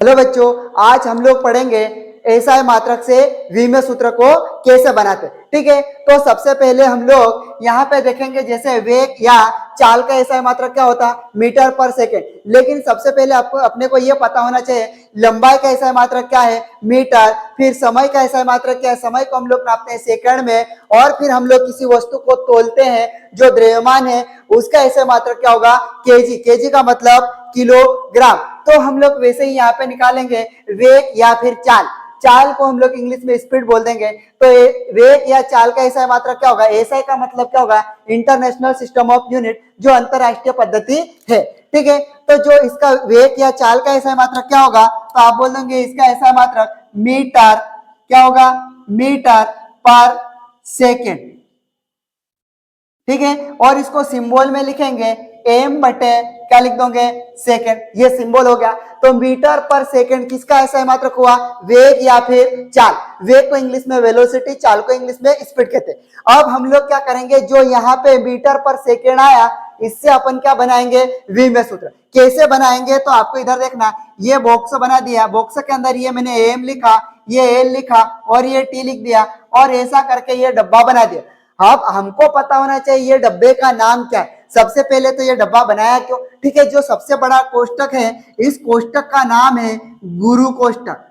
Hello बच्चों, आज हम लोग पढ़ेंगे एसआई मात्रक से विमेय सूत्र को कैसे बनाते। ठीक है, तो सबसे पहले हम लोग यहाँ पे देखेंगे जैसे वेग या चाल का एसआई मात्रक क्या होता है, मीटर पर सेकेंड। लेकिन सबसे पहले आपको अपने को ये पता होना चाहिए लंबाई का एसआई मात्रक क्या है, मीटर। फिर समय का एसआई मात्रक क्या है, समय को हम लोग नापते हैं सेकंड में। और फिर हम लोग किसी वस्तु को तोलते हैं जो द्रव्यमान है, उसका एसआई मात्रक क्या होगा, केजी। केजी का मतलब किलोग्राम। तो हम लोग वैसे ही यहाँ पे निकालेंगे वेग या फिर चाल। चाल को हम लोग इंग्लिश में स्पीड बोल देंगे। तो वेग या चाल का एसआई मात्रक क्या होगा, एसआई का मतलब क्या होगा, इंटरनेशनल सिस्टम ऑफ यूनिट, जो अंतरराष्ट्रीय पद्धति है। ठीक है, तो जो इसका वेग या चाल का एसआई मात्रक क्या होगा, तो आप बोल देंगे इसका एसआई मात्रक मीटर क्या होगा, मीटर पर सेकेंड। ठीक है, और इसको सिंबल में लिखेंगे एम बटे क्या लिख दोगे, सेकंड। ये सिंबल हो गया। तो मीटर पर सेकंड किसका एसआई मात्रक हुआ, वेग या फिर चाल। वेग को इंग्लिश में वेलोसिटी, चाल को इंग्लिश में स्पीड कहते हैं। अब हम लोग क्या करेंगे, जो यहाँ पे मीटर पर सेकंड आया, इससे अपन क्या बनाएंगे, विमेय सूत्र। कैसे बनाएंगे, तो आपको इधर देखना, ये बॉक्स बना दिया, बॉक्स के अंदर ये मैंने एम लिखा, ये एल लिखा और ये टी लिख दिया, और ऐसा करके ये डब्बा बना दिया। अब हमको पता होना चाहिए ये डब्बे का नाम क्या है। सबसे पहले तो ये डब्बा बनाया क्यों। ठीक है, जो सबसे बड़ा कोष्टक है, इस कोष्टक का नाम है गुरु कोष्टक।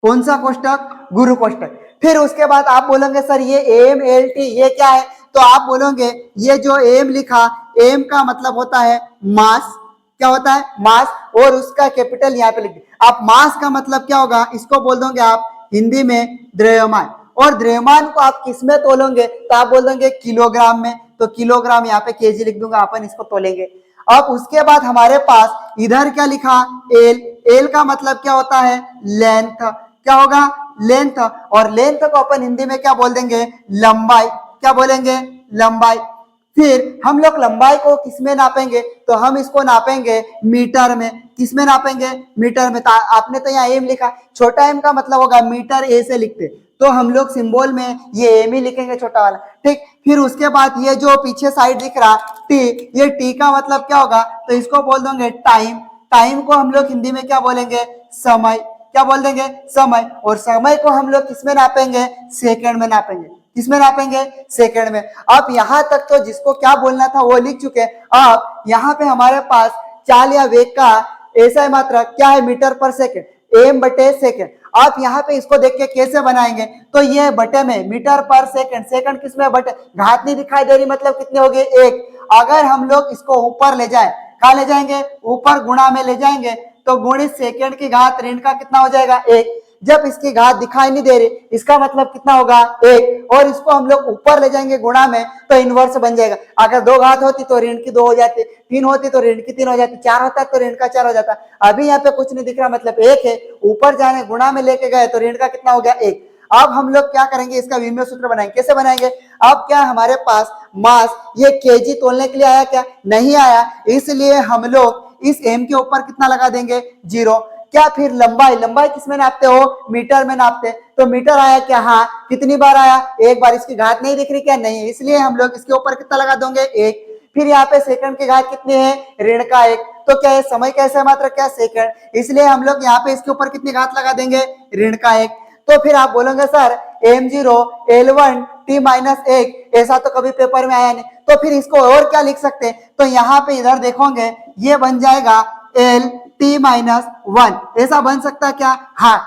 कौन सा कोष्टक, गुरु कोष्टक। फिर उसके बाद आप बोलोगे सर ये एम एल टी ये क्या है, तो आप बोलोगे ये जो एम लिखा, एम का मतलब होता है मास। क्या होता है, मास। और उसका कैपिटल यहाँ पे लिख दिया। आप मास का मतलब क्या होगा, इसको बोल दोगे आप हिंदी में द्रव्यमान। और द्रव्यमान को आप किस में तोलोगे, तो आप बोल दोगे किलोग्राम में। तो किलोग्राम यहाँ पे केजी लिख दूंगा, अपन इसको तोलेंगे। अब उसके बाद हमारे पास इधर क्या लिखा, एल। एल का मतलब क्या होता है, लेंथ। क्या होगा, लेंथ। और लेंथ को अपन हिंदी में क्या बोल देंगे, लंबाई। क्या बोलेंगे, लंबाई। फिर हम लोग लंबाई को किसमें नापेंगे, तो हम इसको नापेंगे मीटर में। किसमें नापेंगे, मीटर में। आपने तो यहाँ एम लिखा, छोटा एम का मतलब होगा मीटर, ए से लिखते, तो हम लोग सिंबल में ये एम ही लिखेंगे, छोटा वाला। ठीक, फिर उसके बाद ये जो पीछे साइड दिख रहा टी, ये टी का मतलब क्या होगा, तो इसको बोल देंगे टाइम। टाइम को हम लोग हिंदी में क्या बोलेंगे, समय। क्या बोल देंगे, समय। और समय को हम लोग किसमें नापेंगे, सेकंड में नापेंगे। किसमें नापेंगे, सेकंड में। अब यहां तक तो जिसको क्या बोलना था वो लिख चुके। अब यहाँ पे हमारे पास चाल या वेग का एसआई मात्रक क्या है, मीटर पर सेकंड, एम बटे सेकंड। आप यहाँ पे इसको देख के कैसे बनाएंगे, तो ये बटे में मीटर पर सेकंड, सेकंड किसमें, बटे, घात नहीं दिखाई दे रही, मतलब कितने हो गए, एक। अगर हम लोग इसको ऊपर ले जाए, कहा ले जाएंगे, ऊपर गुणा में ले जाएंगे, तो गुणित सेकंड की घात ऋण का कितना हो जाएगा, एक। जब इसकी घात दिखाई नहीं दे रही, इसका मतलब कितना होगा, एक। और इसको हम लोग ऊपर ले जाएंगे गुणा में, तो इनवर्स बन जाएगा। अगर दो घात होती तो ऋण की दो हो जाती, तीन होती तो ऋण की तीन हो जाती, चार होता तो ऋण का चार हो जाता। अभी यहाँ पे कुछ नहीं दिख रहा, मतलब एक है। ऊपर जाने गुणा में लेके गए तो ऋण का कितना हो गया, एक। अब हम लोग क्या करेंगे, इसका विमेय सूत्र बनाएंगे। कैसे बनाएंगे, अब क्या हमारे पास मास, ये केजी तोलने के लिए आया क्या, नहीं आया, इसलिए हम लोग इस एम के ऊपर कितना लगा देंगे, जीरो। क्या फिर लंबाई, लंबाई किसमें नापते हो, मीटर में नापते, तो मीटर आया क्या, हाँ। कितनी बार आया, एक बार। इसकी घात नहीं दिख रही क्या, नहीं, इसलिए हम लोग इसके ऊपर कितना लगा देंगे, एक। फिर यहाँ पे सेकंड की घात कितनी है, ऋण का एक। तो क्या है, समय कैसे मात्र क्या, सेकंड, इसलिए हम लोग यहाँ पे इसके ऊपर कितनी घात लगा देंगे, ऋण का एक। तो फिर आप बोलोगे sir m0 l1 t minus एक, ऐसा तो कभी पेपर में आया नहीं, तो फिर इसको और क्या लिख सकते हैं, तो यहाँ पे इधर देखोगे ये बन जाएगा l t माइनस वन, ऐसा बन सकता है क्या, हाँ।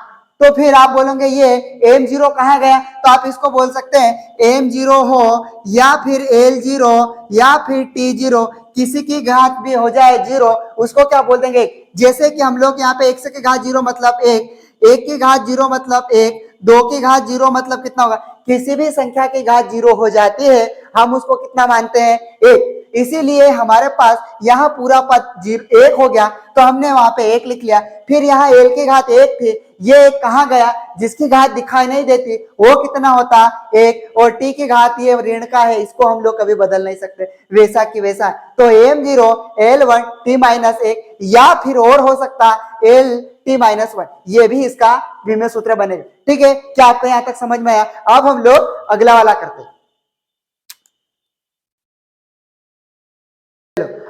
तो फिर आप बोलोगे ये m0 कहाँ गया, तो आप इसको बोल सकते हैं m0 हो या फिर l0 या फिर t0, किसी की घात भी हो जाए जीरो, उसको क्या बोल देंगे। जैसे कि हम लोग यहाँ पे x की घात जीरो मतलब एक, एक की घात जीरो मतलब एक, दो की घात जीरो मतलब कितना होगा, किसी भी संख्या की घात जीरो हो जाती है, हम उसको कितना मानते हैं, एक। इसीलिए हमारे पास यहाँ पूरा पद एक हो गया, तो हमने वहां पे एक लिख लिया। फिर यहाँ एल की घात एक थी, ये एक कहाँ गया, जिसकी घात दिखाई नहीं देती वो कितना होता, एक। और टी की घात ये ऋण का है, इसको हम लोग कभी बदल नहीं सकते, वैसा की वैसा। तो m0 l1 t माइनस एक, या फिर और हो सकता l t माइनस वन, ये भी इसका विमेय सूत्र बनेगा। ठीक है, क्या आपको यहां तक समझ में आया। अब हम लोग अगला वाला करते हैं।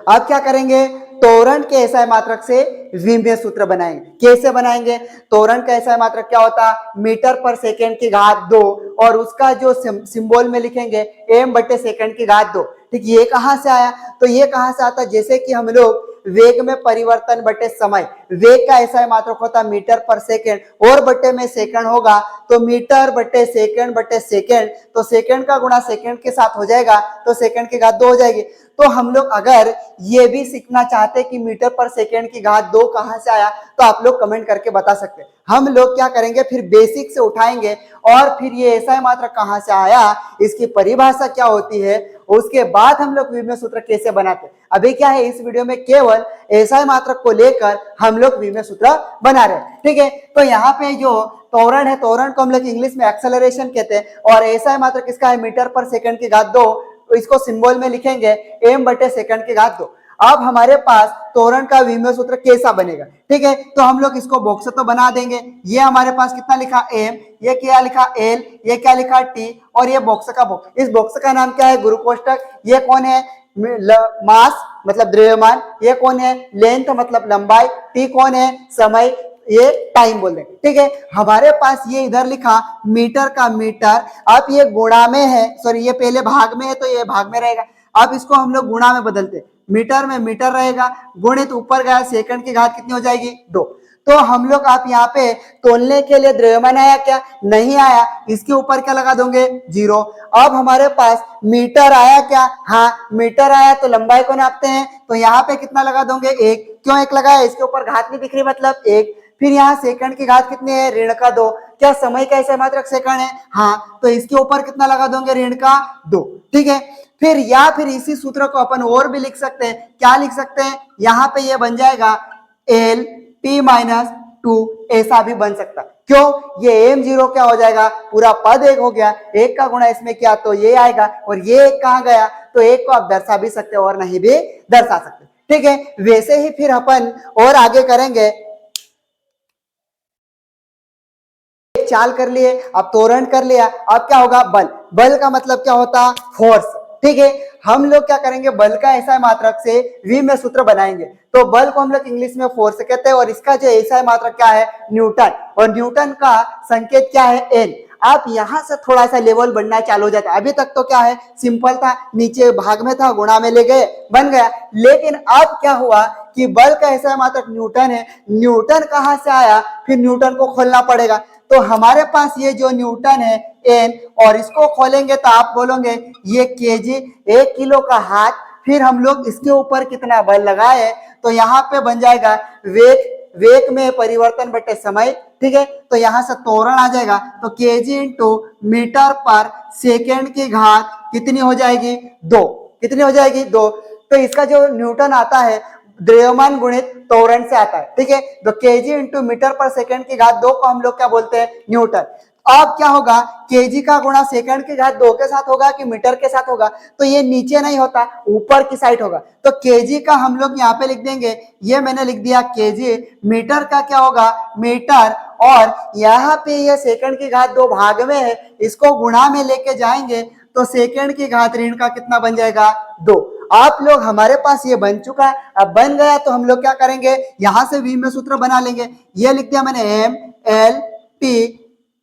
अब क्या करेंगे, त्वरण के एसआई मात्रक से विमीय सूत्र बनाएंगे। कैसे बनाएंगे, त्वरण का एसआई मात्रक क्या होता है, मीटर पर सेकेंड की घात 2 और उसका जो सिंबल में लिखेंगे m बटे सेकेंड की घात 2। ठीक, ये कहां से आया, तो ये कहां से आता है, जैसे कि हम लोग वेग में परिवर्तन बटे समय, वेग का एसआई मात्रक होता है मीटर पर सेकेंड और बटे में सेकंड होगा, तो मीटर बटे सेकेंड, तो सेकंड का गुणा सेकंड के साथ हो जाएगा, तो सेकंड की घात 2 हो जाएगी। तो हम लोग अगर ये भी सीखना चाहते कि मीटर पर सेकेंड की घात 2 कहां से आया, तो आप लोग कमेंट करके बता सकते हैं। हम लोग क्या करेंगे, फिर बेसिक से उठाएंगे और फिर ये एसआई मात्रक कहां से आया, इसकी परिभाषा क्या होती है, उसके बाद हम लोग विमीय सूत्र कैसे बनाते हैं। अभी क्या है, इस वीडियो में केवल एसआई मात्रक को लेकर हम लोग विमीय सूत्र बना रहे हैं। ठीक है, तो यहाँ पे जो त्वरण है, त्वरण को हम लोग इंग्लिश में एक्सेलरेशन कहते हैं और एसआई मात्रक किसका है, मीटर पर सेकंड की घात 2, तो इसको सिंबल में लिखेंगे m बटे सेकंड की घात 2। अब हमारे पास त्वरण का विमीय सूत्र कैसा बनेगा, ठीक है, तो हम लोग इसको बॉक्स तो बना देंगे। ये हमारे पास कितना लिखा m, ये क्या लिखा l, ये क्या लिखा t और ये बॉक्स का बॉक्स, इस बॉक्स का नाम क्या है, गुरु कोष्ठक। ये कौन है, मास मतलब द्रव्यमान, ये कौन है, लेंथ मतलब लंबाई, t कौन है, समय, ये टाइम बोल रहे हैं। ठीक है, हमारे पास ये इधर लिखा मीटर का मीटर, अब ये गुणा में है, सॉरी ये पहले भाग में है तो ये भाग में रहेगा। अब इसको हम लोग गुणा में बदलते, मीटर में मीटर रहेगा, गुणित ऊपर गया सेकंड की घात कितनी हो जाएगी, 2। तो हम लोग आप यहाँ पे तोलने के लिए द्रव्यमान आया क्या, नहीं आया, इसके ऊपर क्या लगा दोगे, 0। अब हमारे पास मीटर आया क्या, हाँ मीटर आया, तो लंबाई को नापते हैं, तो यहाँ पे कितना लगा दोगे, 1। क्यों 1 लगाया, इसके ऊपर घात नहीं दिख रही मतलब 1। फिर यहाँ सेकंड की घात कितनी है, ऋण का 2। क्या समय का एसआई मात्रक सेकंड है, हाँ, तो इसके ऊपर कितना लगा दोगे, ऋण का 2। ठीक है, फिर या फिर इसी सूत्र को अपन और भी लिख सकते हैं, क्या लिख सकते हैं, यहाँ पे ये बन जाएगा एल टी माइनस 2, ऐसा भी बन सकता। क्यों, ये m0 क्या हो जाएगा, पूरा पद 1 हो गया, 1 का गुणा इसमें किया तो ये आएगा, और ये 1 कहां गया, तो 1 को आप दर्शा भी सकते और नहीं भी दर्शा सकते। ठीक है, वैसे ही फिर अपन और आगे करेंगे, चाल कर लिए, अब त्वरण कर लिया, अब क्या होगा, बल। बल का मतलब क्या होता, फोर्स। ठीक है, हम लोग क्या करेंगे, बल का एसआई मात्रक से विमीय सूत्र बनाएंगे। तो बल को हम लोग इंग्लिश में फोर्स कहते हैं और इसका जो एसआई मात्रक क्या है, न्यूटन, और न्यूटन का संकेत क्या है, एन। आप यहां से थोड़ा सा लेवल बढ़ना चालू हो जाता है। अभी तक तो क्या है, सिंपल था, नीचे भाग में था, गुणा में ले गए, बन गया। लेकिन अब क्या हुआ कि बल का एसआई मात्रक न्यूटन है, न्यूटन कहां से आया, फिर न्यूटन को खोलना पड़ेगा। तो हमारे पास ये जो न्यूटन है एन, और इसको खोलेंगे तो आप बोलोगे ये केजी, 1 किलो का हाथ, फिर हम लोग इसके ऊपर कितना बल लगाए, तो यहाँ पे बन जाएगा वेग, वेग में परिवर्तन बटे समय। ठीक है, तो यहाँ से त्वरण आ जाएगा, तो केजी इंटू मीटर पर सेकेंड की घात कितनी हो जाएगी, 2। कितनी हो जाएगी, 2। तो इसका जो न्यूटन आता है द्रव्यमान गुणित त्वरण से आता है। ठीक है, तो केजी इंटू मीटर पर सेकंड की घात 2 को हम लोग क्या बोलते हैं, न्यूटन। अब क्या होगा, केजी का गुणा सेकंड की घात 2 के साथ होगा कि मीटर के साथ होगा, तो ये नीचे नहीं होता, ऊपर की साइड होगा। तो केजी का हम लोग यहाँ पे लिख देंगे, ये मैंने लिख दिया केजी, मीटर का क्या होगा, मीटर, और यहाँ पे ये सेकंड की घात 2 भाग में है, इसको गुणा में लेके जाएंगे तो सेकंड की घात ऋण का कितना बन जाएगा, 2। आप लोग, हमारे पास ये बन चुका है, अब बन गया तो हम लोग क्या करेंगे, यहां से विमीय सूत्र बना लेंगे। ये लिख दिया मैंने एम एल टी,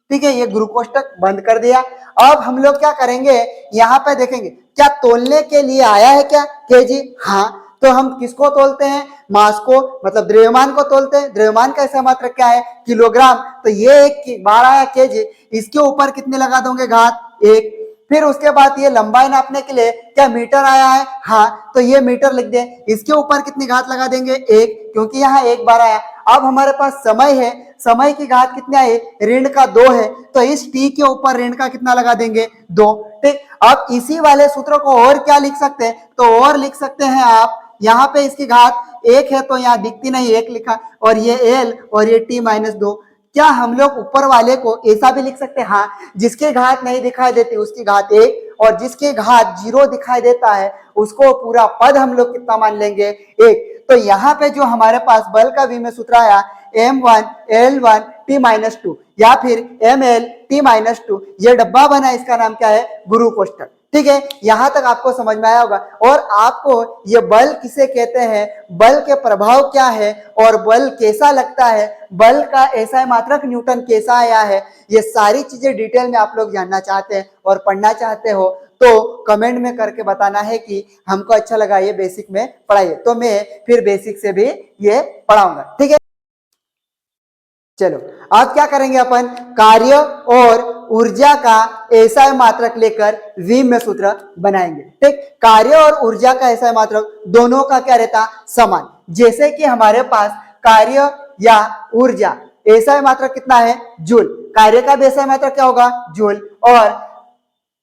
ठीक है, ये गुरु कोष्ठक बंद कर दिया। अब हम लोग क्या करेंगे, यहाँ पे देखेंगे क्या तोलने के लिए आया है क्या, केजी, हाँ, तो हम किसको तोलते हैं, मास को, मतलब द्रव्यमान को तोलते हैं। द्रव्यमान का ऐसा मात्रक क्या है, किलोग्राम, तो ये एक बार आया केजी, इसके ऊपर कितने लगा दोगे, घात 1। फिर उसके बाद ये लंबाई नापने के लिए क्या मीटर आया है, हाँ, तो ये मीटर लिख दे, इसके ऊपर कितनी घात लगा देंगे, 1, क्योंकि यहाँ 1 बार आया। अब हमारे पास समय है, समय की घात कितनी आई, ऋण का 2 है, तो इस टी के ऊपर ऋण का कितना लगा देंगे, 2। ठीक, अब इसी वाले सूत्र को और क्या लिख सकते हैं, तो और लिख सकते हैं आप, यहाँ पे इसकी घात 1 है तो यहाँ दिखती नहीं, 1 लिखा, और ये एल और ये टी माइनस 2। क्या हम लोग ऊपर वाले को ऐसा भी लिख सकते हैं, हाँ, जिसकी घात नहीं दिखाई देती उसकी घात 1, और जिसकी घात 0 दिखाई देता है उसको पूरा पद हम लोग कितना मान लेंगे, 1। तो यहाँ पे जो हमारे पास बल का विमीय सूत्र आया, m1 l1 t माइनस 2, या फिर ml t माइनस 2, ये डब्बा बना, इसका नाम क्या है, गुरु कोष्ठक। ठीक है, यहां तक आपको समझ में आया होगा। और आपको ये बल किसे कहते हैं, बल के प्रभाव क्या है और बल कैसा लगता है, बल का एसआई मात्रक न्यूटन कैसा आया है, ये सारी चीजें डिटेल में आप लोग जानना चाहते हैं और पढ़ना चाहते हो तो कमेंट में करके बताना है कि हमको अच्छा लगा ये बेसिक में पढ़ाइए, तो मैं फिर बेसिक से भी ये पढ़ाऊंगा। ठीक है, चलो आज क्या करेंगे अपन, कार्य और ऊर्जा का एसआई मात्रक लेकर विम्य सूत्र बनाएंगे। ठीक, कार्य और ऊर्जा का एसआई मात्रक दोनों का क्या रहता, समान। जैसे कि हमारे पास कार्य या ऊर्जा एसआई मात्रक कितना है, जूल, कार्य का भी एसआई मात्रक क्या होगा, जूल, और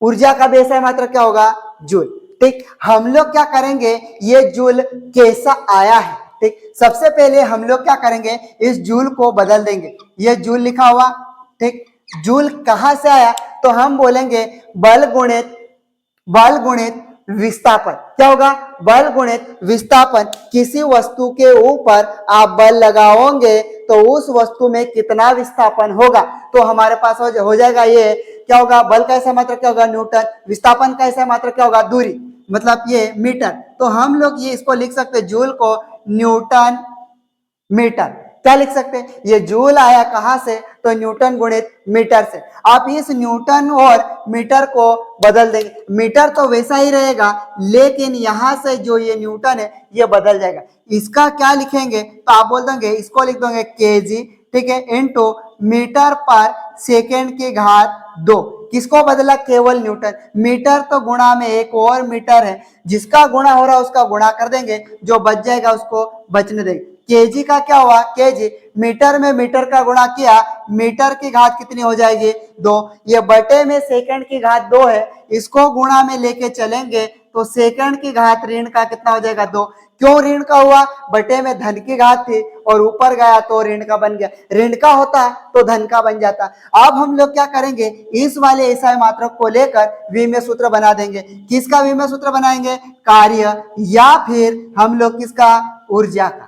ऊर्जा का भी एसआई मात्रक क्या होगा, जूल। ठीक, हम लोग क्या करेंगे, ये जूल कैसा आया है, ठीक, सबसे पहले हम लोग क्या करेंगे, इस जूल को बदल देंगे। ये जूल लिखा हुआ, ठीक, जूल कहां से आया, तो हम बोलेंगे बल गुणित विस्थापन। क्या होगा, बल गुणित विस्थापन। किसी वस्तु के ऊपर आप बल लगाओगे तो उस वस्तु में कितना विस्थापन होगा, तो हमारे पास हो जाएगा ये क्या होगा, बल का ऐसा मात्रक क्या होगा, न्यूटन, विस्थापन का ऐसा मात्रक क्या होगा, दूरी, मतलब ये मीटर। तो हम लोग ये इसको लिख सकते हैं, जूल को न्यूटन मीटर। क्या लिख सकते हैं, ये जूल आया कहां से, तो न्यूटन गुणित मीटर से। आप इस न्यूटन और मीटर को बदल देंगे, मीटर तो वैसा ही रहेगा लेकिन यहां से जो ये न्यूटन है ये बदल जाएगा। इसका क्या लिखेंगे, तो आप बोल देंगे, इसको लिख दोगे केजी, ठीक है, इनटू मीटर पर सेकेंड की घात 2। किसको बदला, केवल न्यूटन, मीटर तो गुणा में एक और मीटर है, जिसका गुणा हो रहा है उसका गुणा कर देंगे, जो बच जाएगा उसको बचने देंगे। केजी का क्या हुआ, केजी, मीटर में मीटर का गुणा किया, मीटर की घात कितनी हो जाएगी, 2। ये बटे में सेकंड की घात 2 है, इसको गुणा में लेके चलेंगे तो सेकंड की घात ऋण का कितना हो जाएगा, 2। क्यों ऋण का हुआ, बटे में धन की घात थी और ऊपर गया तो ऋण का बन गया, ऋण का होता तो धन का बन जाता। अब हम लोग क्या करेंगे, इस वाले एसआई मात्रक को लेकर विम्य सूत्र बना देंगे। किसका विम्य सूत्र बनाएंगे, कार्य या फिर हम लोग किसका, ऊर्जा का।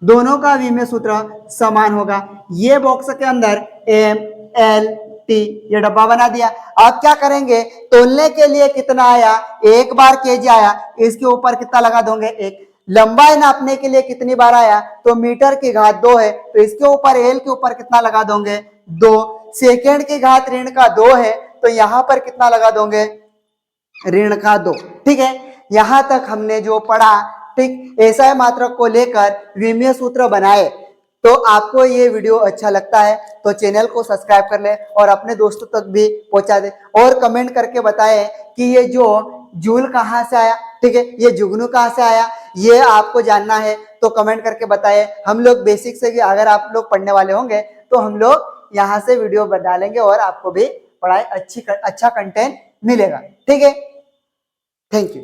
दोनों का विम्य सूत्र समान होगा। ये बॉक्स के अंदर एम एल टी ये डब्बा बना दिया। अब क्या करेंगे, तोलने के लिए कितना आया, एक बार केजी आया, इसके ऊपर कितना लगा दोगे, एक। लंबाई नापने के लिए कितनी बार आया, तो मीटर की घात 2 है, तो इसके ऊपर एल के ऊपर कितना लगा दोगे, 2। सेकेंड की घात ऋण का 2 है, तो यहां पर कितना लगा दोगे, ऋण का 2। ठीक है, यहां तक हमने जो पढ़ा, ठीक, एसआई मात्रक को लेकर विमीय सूत्र बनाए। तो आपको ये वीडियो अच्छा लगता है तो चैनल को सब्सक्राइब कर ले और अपने दोस्तों तक भी पहुंचा दे और कमेंट करके बताएं कि ये जो जूल कहां से आया, ठीक है, ये जुगनू कहां से आया, ये आपको जानना है तो कमेंट करके बताएं। हम लोग बेसिक से भी अगर आप लोग पढ़ने वाले होंगे तो हम लोग यहाँ से वीडियो डालेंगे और आपको भी पढ़ाई अच्छा कंटेंट मिलेगा। ठीक है, थैंक यू।